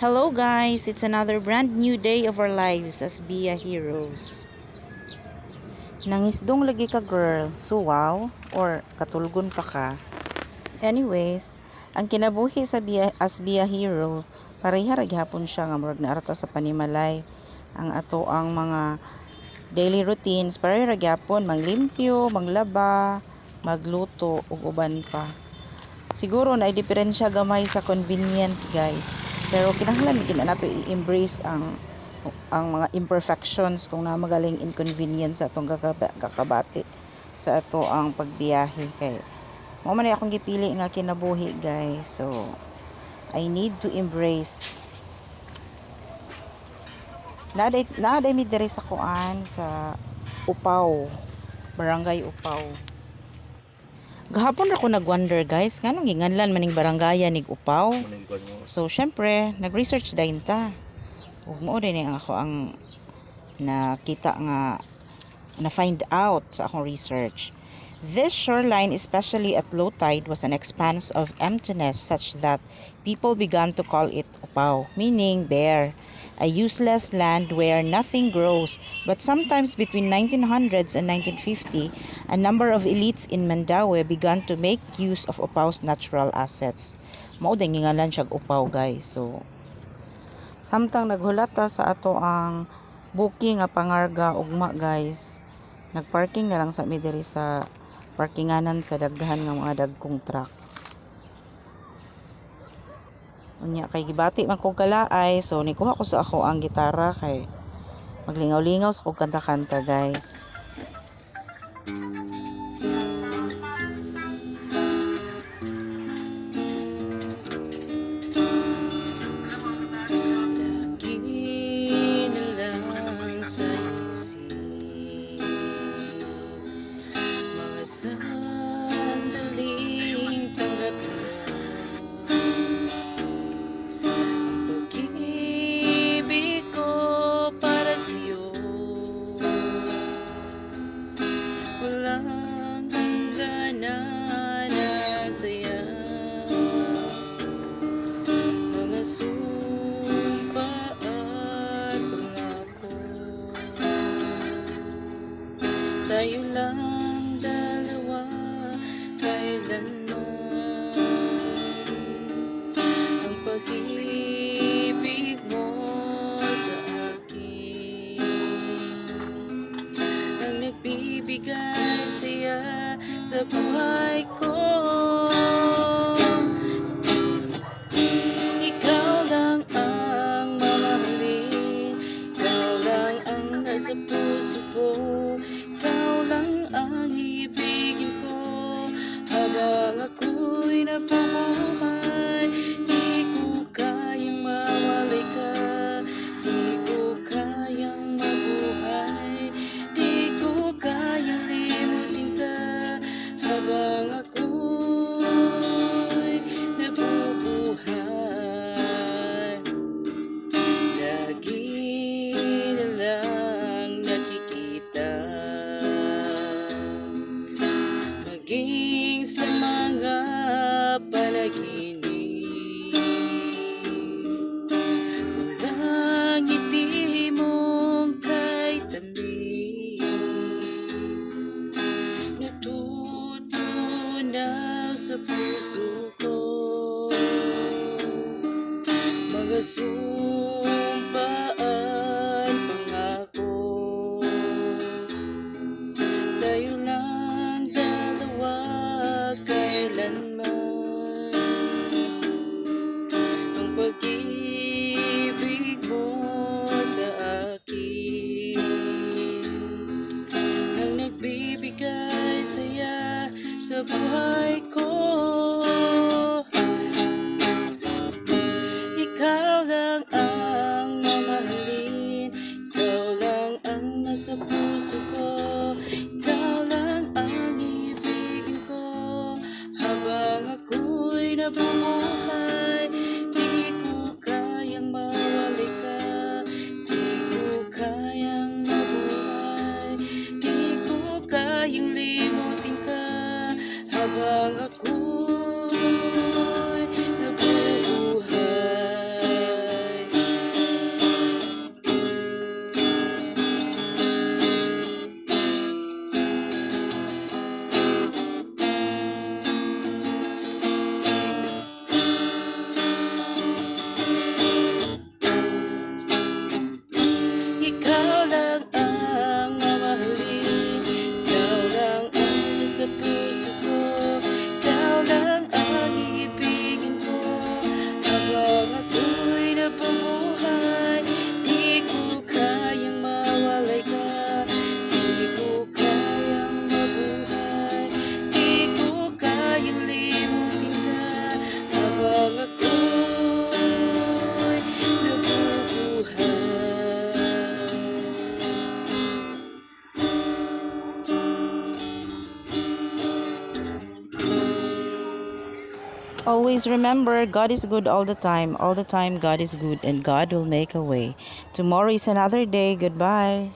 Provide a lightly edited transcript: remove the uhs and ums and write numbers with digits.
Hello guys, it's another brand new day of our lives as Bia Heroes. Nangisdong lagi ka girl, suwaw or katulgon pa ka. Anyways, ang kinabuhi sa Bia Hero, pareha ra gyapon siya nga murag naarta sa panimalay. Ang ato ang mga daily routines pareha ra gyapon, manglimpyo, manglaba, magluto ug uban pa. Siguro na diferensya gamay sa convenience guys. Pero kinahanglan gid nato i-embrace ang mga imperfections kung na magaling inconvenience sa atong kakabati sa ato ang pagbiyahe kay mo man akong gipili nga kinabuhi guys. So I need to embrace. Naaday mi diri sa kuan sa Upaw, Barangay Upaw. Gahapon ra ko nag-wonder guys, nganong ginganlan maning barangaya nig Upaw. So syempre, nag-research dayon ta. Ug mao din ang ako ang nakita nga na find out sa akong research. This shoreline, especially at low tide, was an expanse of emptiness such that people began to call it Upaw, meaning bare, a useless land where nothing grows. But sometimes between 1900s and 1950, a number of elites in Mandaue began to make use of Upaw's natural assets. Mao din ngingalan siya Upaw guys. So samtang naghulata sa ato ang booking nga pangarga ugma guys, nagparking na lang sa mi diri sa parkinganan sa daghan nga mga dagkong truck. Unya kay gibati man kog kalaay, so nikuha ko sa ako ang gitara kay maglingaw-lingaw sa kog kanta-kanta guys. Sandaling tanggapin ang pag-ibig ko para sa'yo. Walang hangganan na saya, mga sumpa at pangako. Tayo lang ang pag-ibig mo sa akin ang nagbibigay saya sa buhay ko. Ikaw lang ang mamahalin, ikaw lang ang nasa puso ko, ikaw lang ang ibigin ko habang ako'y nabubuhay. Di ko kayang mawalay ka, di ko kayang mabuhay, di ko kayang limutin ka habang ako'y nabubuhay. Lagi na lang nakikita, maging sa mga panaginip, walang ngiti mong kay tamis, natutunaw sa puso ko, mga sumpaan pangako. Tayo lang dalawa kailanman, ang pag-ibig mo sa akin ang nagbibigay saya sa buhay ko. Ikaw lang ang mamahalin, ikaw lang ang nasa puso ko, ikaw lang ang ibigin ko habang ako'y nabubuhay. Di ko kayang mawalay ka, di ko kayang mabuhay, di ko kayang limutin ka habang ako'y nabubuhay. always remember, God is good all the time. All the time, God is good and God will make a way. Tomorrow is another day. Goodbye.